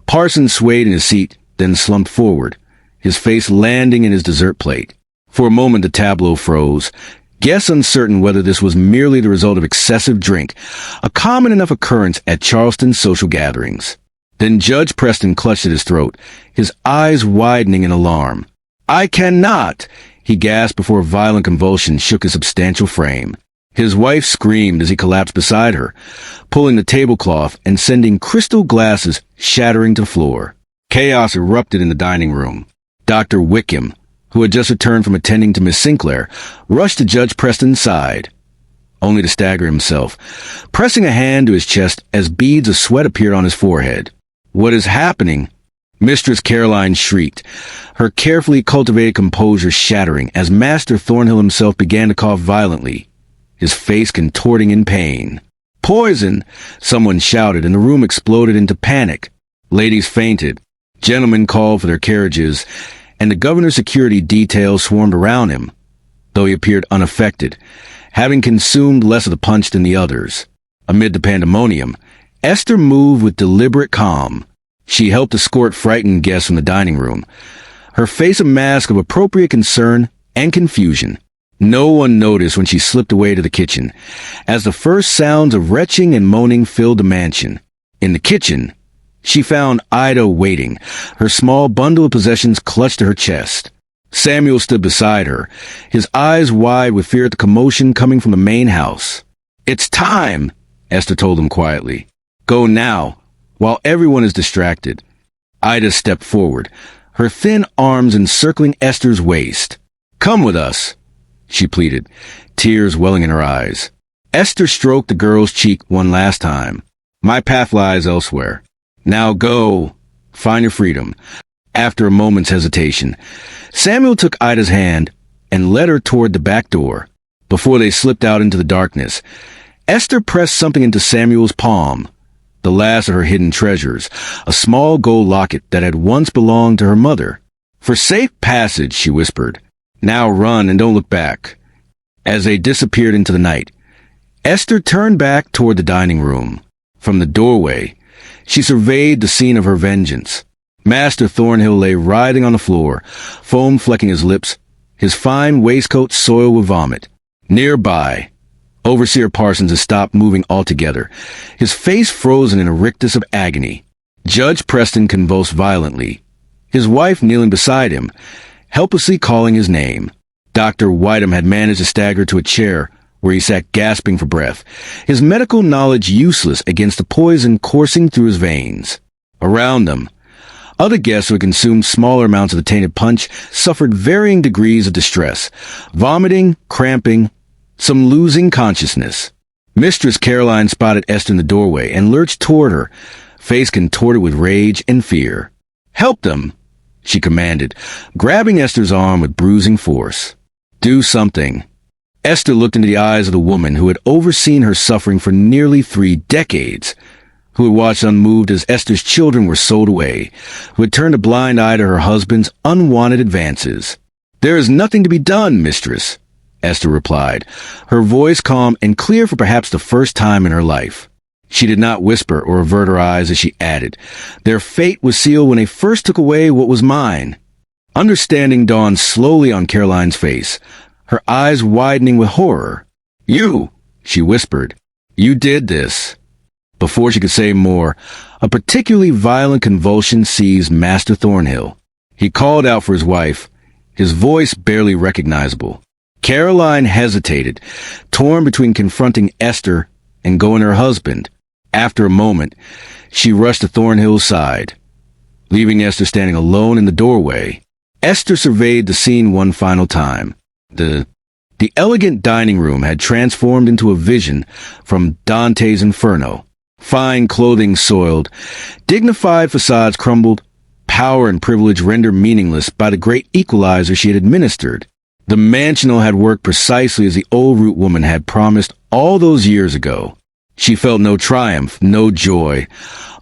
Speaker 1: Parsons swayed in his seat, then slumped forward, his face landing in his dessert plate. For a moment the tableau froze, guests uncertain whether this was merely the result of excessive drink, a common enough occurrence at Charleston social gatherings. Then Judge Preston clutched at his throat, his eyes widening in alarm. "I cannot!" he gasped before a violent convulsion shook his substantial frame. His wife screamed as he collapsed beside her, pulling the tablecloth and sending crystal glasses shattering to the floor. Chaos erupted in the dining room. Dr. Wickham, who had just returned from attending to Miss Sinclair, rushed to Judge Preston's side, only to stagger himself, pressing a hand to his chest as beads of sweat appeared on his forehead. "What is happening?" Mistress Caroline shrieked, her carefully cultivated composure shattering as Master Thornhill himself began to cough violently, his face contorting in pain. "Poison!" someone shouted, and the room exploded into panic. Ladies fainted, gentlemen called for their carriages, and the governor's security detail swarmed around him, though he appeared unaffected, having consumed less of the punch than the others. Amid the pandemonium, Esther moved with deliberate calm. She helped escort frightened guests from the dining room, her face a mask of appropriate concern and confusion. No one noticed when she slipped away to the kitchen, as the first sounds of retching and moaning filled the mansion. In the kitchen, she found Ida waiting, her small bundle of possessions clutched to her chest. Samuel stood beside her, his eyes wide with fear at the commotion coming from the main house. "It's time," Esther told him quietly. "Go now, while everyone is distracted." Ida stepped forward, her thin arms encircling Esther's waist. "Come with us," she pleaded, tears welling in her eyes. Esther stroked the girl's cheek one last time. "My path lies elsewhere. Now go, find your freedom." After a moment's hesitation, Samuel took Ida's hand and led her toward the back door. Before they slipped out into the darkness, Esther pressed something into Samuel's palm, the last of her hidden treasures, a small gold locket that had once belonged to her mother. "For safe passage," she whispered. "Now run and don't look back." As they disappeared into the night, Esther turned back toward the dining room. From the doorway, she surveyed the scene of her vengeance. Master Thornhill lay writhing on the floor, foam flecking his lips, his fine waistcoat soiled with vomit. Nearby, Overseer Parsons had stopped moving altogether, his face frozen in a rictus of agony. Judge Preston convulsed violently, his wife kneeling beside him, helplessly calling his name. Dr. Whiteham had managed to stagger to a chair where he sat gasping for breath, his medical knowledge useless against the poison coursing through his veins. Around them, other guests who had consumed smaller amounts of the tainted punch suffered varying degrees of distress, vomiting, cramping, some losing consciousness. Mistress Caroline spotted Esther in the doorway and lurched toward her, face contorted with rage and fear. "Help them," she commanded, grabbing Esther's arm with bruising force. "Do something." Esther looked into the eyes of the woman who had overseen her suffering for nearly 3 decades, who had watched unmoved as Esther's children were sold away, who had turned a blind eye to her husband's unwanted advances. "There is nothing to be done, mistress," Esther replied, her voice calm and clear for perhaps the first time in her life. She did not whisper or avert her eyes as she added, "Their fate was sealed when they first took away what was mine." Understanding dawned slowly on Caroline's face, her eyes widening with horror. "You," she whispered, "you did this." Before she could say more, a particularly violent convulsion seized Master Thornhill. He called out for his wife, his voice barely recognizable. Caroline hesitated, torn between confronting Esther and going to her husband. After a moment, she rushed to Thornhill's side, leaving Esther standing alone in the doorway. Esther surveyed the scene one final time. The elegant dining room had transformed into a vision from Dante's Inferno. Fine clothing soiled, dignified facades crumbled, power and privilege rendered meaningless by the great equalizer she had administered. The mansional had worked precisely as the old root woman had promised all those years ago. She felt no triumph, no joy,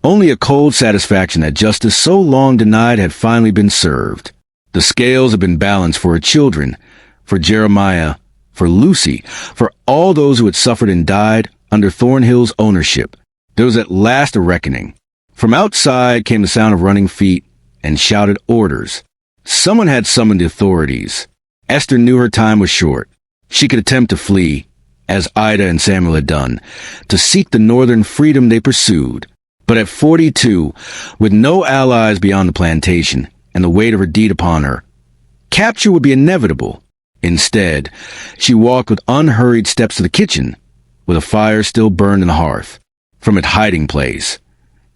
Speaker 1: only a cold satisfaction that justice so long denied had finally been served. The scales had been balanced for her children, for Jeremiah, for Lucy, for all those who had suffered and died under Thornhill's ownership. There was at last a reckoning. From outside came the sound of running feet and shouted orders. Someone had summoned the authorities. Esther knew her time was short. She could attempt to flee, as Ida and Samuel had done, to seek the northern freedom they pursued. But at 42, with no allies beyond the plantation, and the weight of her deed upon her, capture would be inevitable. Instead, she walked with unhurried steps to the kitchen, with a fire still burned in the hearth. From its hiding place,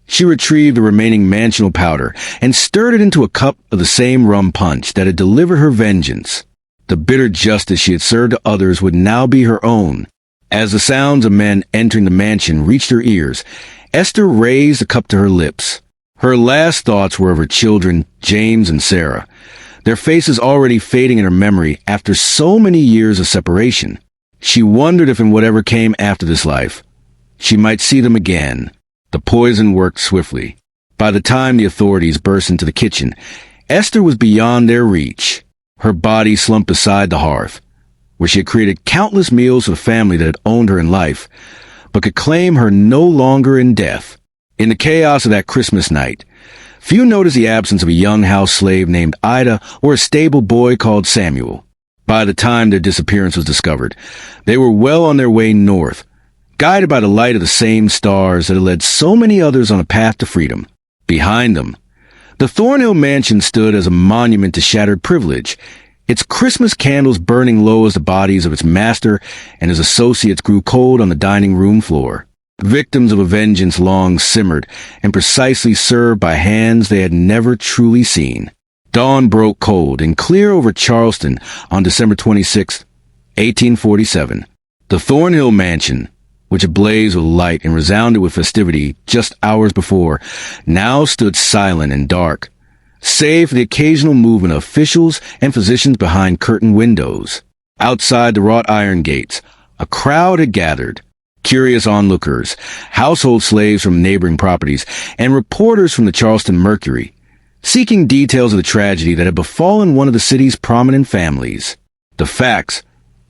Speaker 1: she retrieved the remaining mansional powder and stirred it into a cup of the same rum punch that had delivered her vengeance. The bitter justice she had served to others would now be her own. As the sounds of men entering the mansion reached her ears, Esther raised the cup to her lips. Her last thoughts were of her children, James and Sarah, their faces already fading in her memory after so many years of separation. She wondered if in whatever came after this life, she might see them again. The poison worked swiftly. By the time the authorities burst into the kitchen, Esther was beyond their reach. Her body slumped beside the hearth, where she had created countless meals for the family that had owned her in life, but could claim her no longer in death. In the chaos of that Christmas night, few noticed the absence of a young house slave named Ida or a stable boy called Samuel. By the time their disappearance was discovered, they were well on their way north, guided by the light of the same stars that had led so many others on a path to freedom. Behind them, the Thornhill mansion stood as a monument to shattered privilege, its Christmas candles burning low as the bodies of its master and his associates grew cold on the dining room floor. Victims of a vengeance long simmered and precisely served by hands they had never truly seen. Dawn broke cold and clear over Charleston on December 26, 1847. The Thornhill mansion, which ablaze with light and resounded with festivity just hours before, now stood silent and dark, save for the occasional movement of officials and physicians behind curtained windows. Outside the wrought iron gates, a crowd had gathered. Curious onlookers, household slaves from neighboring properties, and reporters from the Charleston Mercury, seeking details of the tragedy that had befallen one of the city's prominent families. The facts,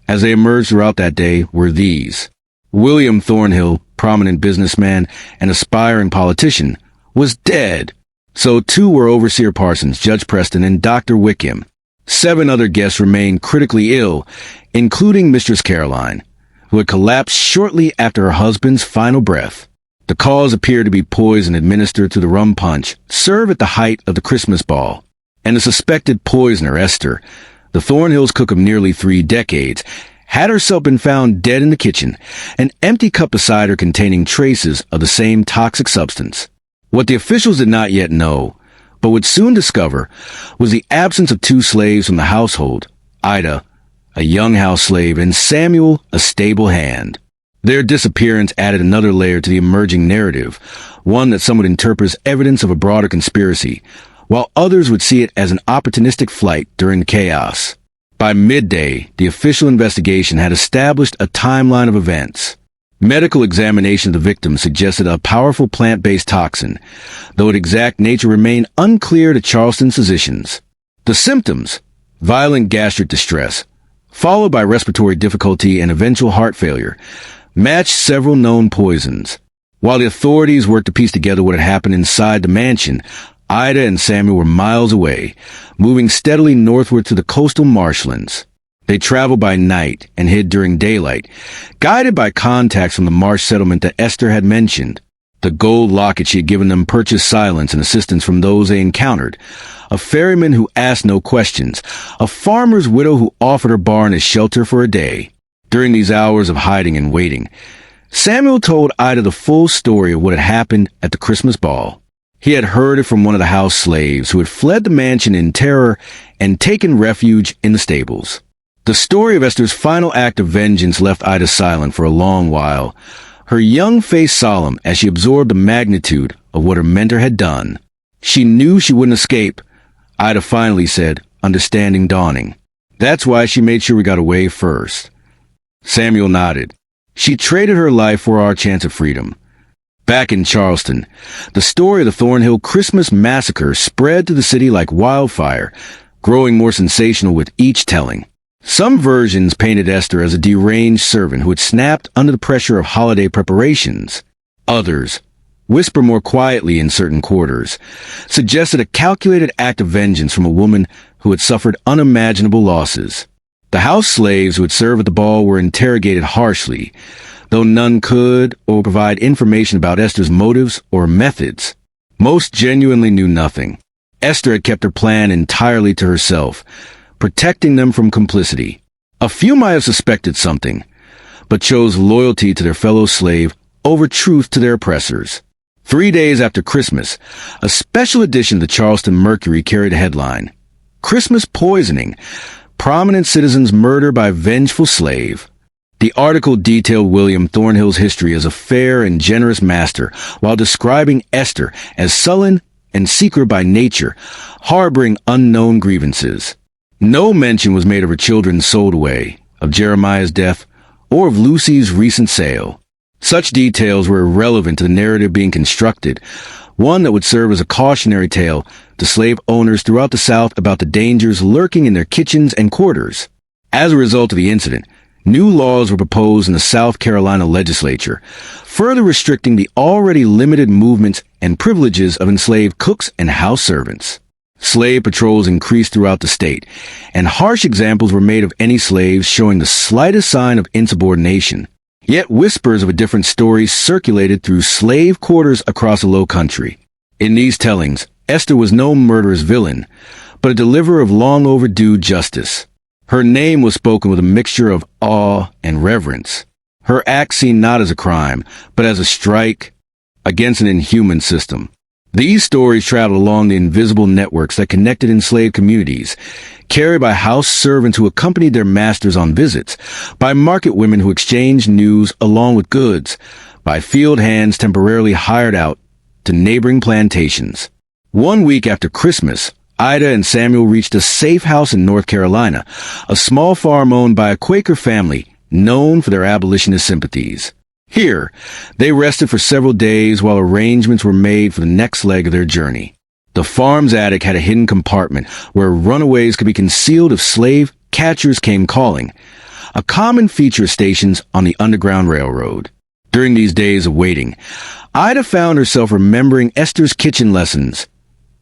Speaker 1: as they emerged throughout that day, were these. William Thornhill, prominent businessman and aspiring politician, was dead. So too were Overseer Parsons, Judge Preston, and Dr. Wickham. 7 other guests remained critically ill, including Mistress Caroline, who had collapsed shortly after her husband's final breath. The cause appeared to be poison administered through the rum punch served at the height of the Christmas ball. And the suspected poisoner, Esther, the Thornhill's cook of nearly 3 decades, had herself been found dead in the kitchen, an empty cup beside her containing traces of the same toxic substance. What the officials did not yet know, but would soon discover, was the absence of 2 slaves from the household, Ida, a young house slave, and Samuel, a stable hand. Their disappearance added another layer to the emerging narrative, one that some would interpret as evidence of a broader conspiracy, while others would see it as an opportunistic flight during the chaos. By midday, the official investigation had established a timeline of events. Medical examination of the victim suggested a powerful plant-based toxin, though its exact nature remained unclear to Charleston's physicians. The symptoms, violent gastric distress, followed by respiratory difficulty and eventual heart failure, matched several known poisons. While the authorities worked to piece together what had happened inside the mansion, Ida and Samuel were miles away, moving steadily northward to the coastal marshlands. They traveled by night and hid during daylight, guided by contacts from the marsh settlement that Esther had mentioned. The gold locket she had given them purchased silence and assistance from those they encountered. A ferryman who asked no questions, a farmer's widow who offered her barn as shelter for a day. During these hours of hiding and waiting, Samuel told Ida the full story of what had happened at the Christmas ball. He had heard it from one of the house slaves who had fled the mansion in terror and taken refuge in the stables. The story of Esther's final act of vengeance left Ida silent for a long while, her young face solemn as she absorbed the magnitude of what her mentor had done. She knew she wouldn't escape, Ida finally said, understanding dawning. That's why she made sure we got away first. Samuel nodded. She traded her life for our chance of freedom. Back in Charleston, the story of the Thornhill Christmas massacre spread to the city like wildfire, growing more sensational with each telling. Some versions painted Esther as a deranged servant who had snapped under the pressure of holiday preparations. Others, whisper more quietly in certain quarters, suggested a calculated act of vengeance from a woman who had suffered unimaginable losses. The house slaves who had served at the ball were interrogated harshly, though none could or provide information about Esther's motives or methods. Most genuinely knew nothing. Esther had kept her plan entirely to herself, protecting them from complicity. A few might have suspected something, but chose loyalty to their fellow slave over truth to their oppressors. 3 days after Christmas, a special edition of the Charleston Mercury carried a headline, "Christmas Poisoning, Prominent Citizen's Murder by Vengeful Slave." The article detailed William Thornhill's history as a fair and generous master, while describing Esther as sullen and secret by nature, harboring unknown grievances. No mention was made of her children sold away, of Jeremiah's death, or of Lucy's recent sale. Such details were irrelevant to the narrative being constructed, one that would serve as a cautionary tale to slave owners throughout the South about the dangers lurking in their kitchens and quarters. As a result of the incident, new laws were proposed in the South Carolina legislature, further restricting the already limited movements and privileges of enslaved cooks and house servants. Slave patrols increased throughout the state, and harsh examples were made of any slaves showing the slightest sign of insubordination. Yet whispers of a different story circulated through slave quarters across the Low Country. In these tellings, Esther was no murderous villain, but a deliverer of long overdue justice. Her name was spoken with a mixture of awe and reverence. Her act seen not as a crime, but as a strike against an inhuman system. These stories traveled along the invisible networks that connected enslaved communities, carried by house servants who accompanied their masters on visits, by market women who exchanged news along with goods, by field hands temporarily hired out to neighboring plantations. 1 week after Christmas, Ida and Samuel reached a safe house in North Carolina, a small farm owned by a Quaker family known for their abolitionist sympathies. Here, they rested for several days while arrangements were made for the next leg of their journey. The farm's attic had a hidden compartment where runaways could be concealed if slave catchers came calling, a common feature of stations on the Underground Railroad. During these days of waiting, Ida found herself remembering Esther's kitchen lessons,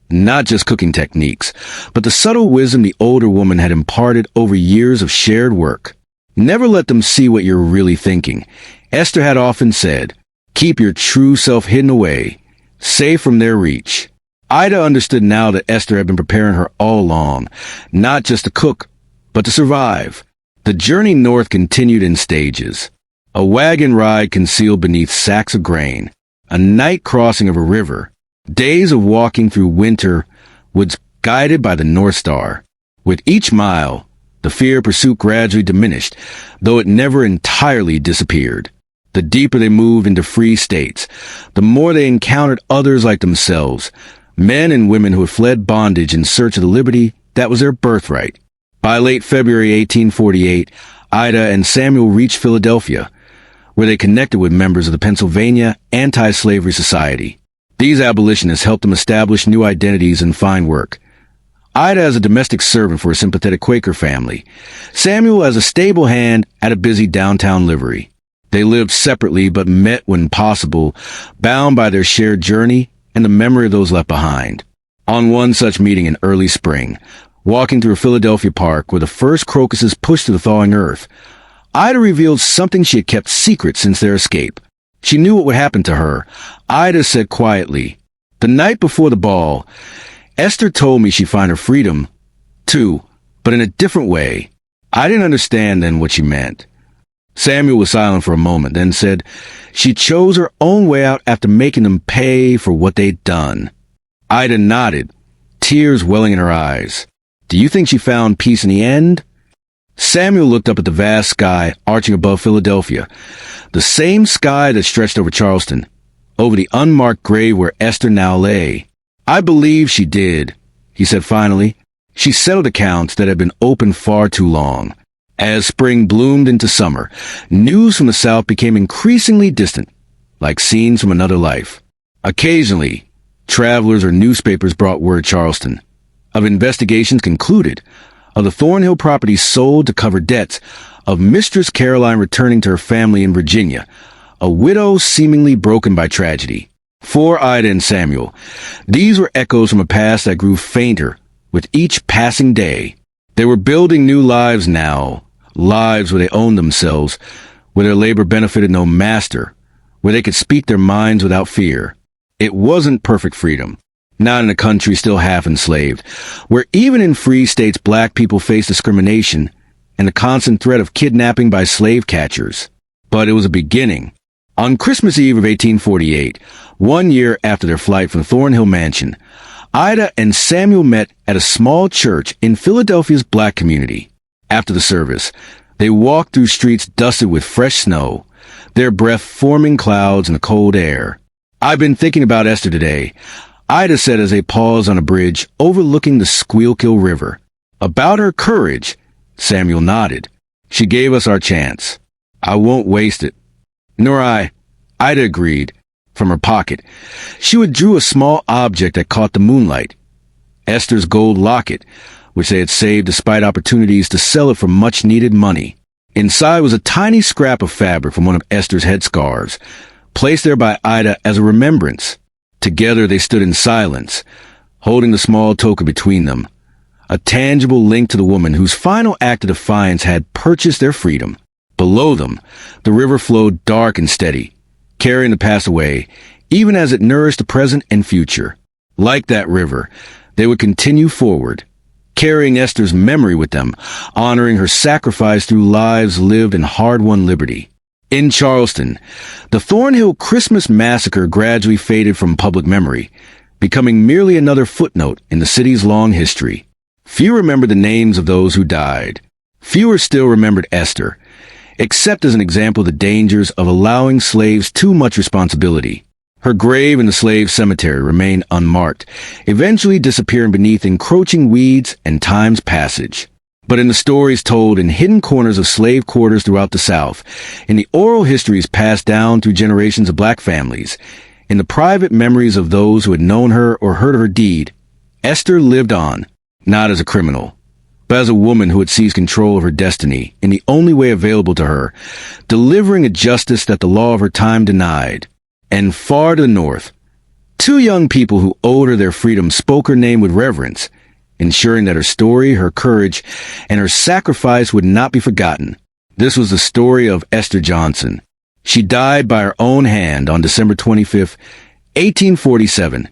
Speaker 1: not just cooking techniques, but the subtle wisdom the older woman had imparted over years of shared work. Never let them see what you're really thinking. Esther had often said, keep your true self hidden away, safe from their reach. Ida understood now that Esther had been preparing her all along, not just to cook, but to survive. The journey north continued in stages. A wagon ride concealed beneath sacks of grain, a night crossing of a river, days of walking through winter woods guided by the North Star. With each mile, the fear of pursuit gradually diminished, though it never entirely disappeared. The deeper they moved into free states, the more they encountered others like themselves, men and women who had fled bondage in search of the liberty that was their birthright. By late February 1848, Ida and Samuel reached Philadelphia, where they connected with members of the Pennsylvania Anti-Slavery Society. These abolitionists helped them establish new identities and find work. Ida as a domestic servant for a sympathetic Quaker family, Samuel as a stable hand at a busy downtown livery. They lived separately but met when possible, bound by their shared journey and the memory of those left behind. On one such meeting in early spring, walking through a Philadelphia park where the first crocuses pushed to the thawing earth, Ida revealed something she had kept secret since their escape. She knew what would happen to her. Ida said quietly, "The night before the ball, Esther told me she'd find her freedom, too, but in a different way. I didn't understand then what she meant." Samuel was silent for a moment, then said, "She chose her own way out after making them pay for what they'd done." Ida nodded, tears welling in her eyes. "Do you think she found peace in the end?" Samuel looked up at the vast sky arching above Philadelphia, the same sky that stretched over Charleston, over the unmarked grave where Esther now lay. "I believe she did," he said finally. "She settled accounts that had been open far too long." As spring bloomed into summer, news from the South became increasingly distant, like scenes from another life. Occasionally, travelers or newspapers brought word Charleston, of investigations concluded, of the Thornhill property sold to cover debts, of Mistress Caroline returning to her family in Virginia, a widow seemingly broken by tragedy. For Ida and Samuel, these were echoes from a past that grew fainter with each passing day. They were building new lives now, lives where they owned themselves, where their labor benefited no master, where they could speak their minds without fear. It wasn't perfect freedom, not in a country still half enslaved, where even in free states black people faced discrimination. and the constant threat of kidnapping by slave catchers. But it was a beginning. On Christmas Eve of 1848, 1 year after their flight from Thornhill Mansion, Ida and Samuel met at a small church in Philadelphia's black community. After the service, they walked through streets dusted with fresh snow, their breath forming clouds in the cold air. "I've been thinking about Esther today," Ida said as they paused on a bridge overlooking the Schuylkill River. "About her courage," Samuel nodded. "She gave us our chance. I won't waste it." "Nor I," Ida agreed. From her pocket, she withdrew a small object that caught the moonlight. Esther's gold locket, which they had saved despite opportunities to sell it for much-needed money. Inside was a tiny scrap of fabric from one of Esther's headscarves, placed there by Ida as a remembrance. Together they stood in silence, holding the small token between them, a tangible link to the woman whose final act of defiance had purchased their freedom. Below them, the river flowed dark and steady, carrying the past away, even as it nourished the present and future. Like that river, they would continue forward, carrying Esther's memory with them, honoring her sacrifice through lives lived in hard-won liberty. In Charleston, the Thornhill Christmas massacre gradually faded from public memory, becoming merely another footnote in the city's long history. Few remembered the names of those who died. Fewer still remembered Esther, except as an example of the dangers of allowing slaves too much responsibility. Her grave in the slave cemetery remained unmarked, eventually disappearing beneath encroaching weeds and time's passage. But in the stories told in hidden corners of slave quarters throughout the South, in the oral histories passed down through generations of black families, in the private memories of those who had known her or heard of her deed, Esther lived on, not as a criminal, but as a woman who had seized control of her destiny in the only way available to her, delivering a justice that the law of her time denied. And far to the north, two young people who owed her their freedom spoke her name with reverence, ensuring that her story, her courage, and her sacrifice would not be forgotten. This was the story of Esther Johnson. She died by her own hand on December 25, 1847,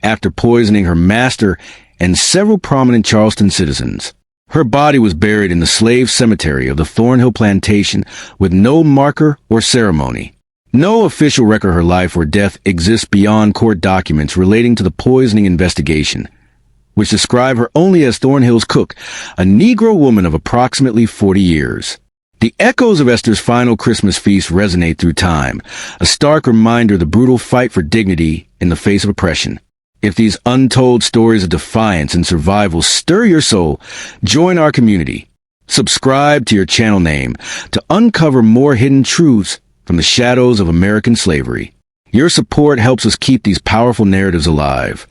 Speaker 1: after poisoning her master and several prominent Charleston citizens. Her body was buried in the slave cemetery of the Thornhill plantation with no marker or ceremony. No official record of her life or death exists beyond court documents relating to the poisoning investigation, which describe her only as Thornhill's cook, a Negro woman of approximately 40 years. The echoes of Esther's final Christmas feast resonate through time, a stark reminder of the brutal fight for dignity in the face of oppression. If these untold stories of defiance and survival stir your soul, join our community. Subscribe to your channel name to uncover more hidden truths from the shadows of American slavery. Your support helps us keep these powerful narratives alive.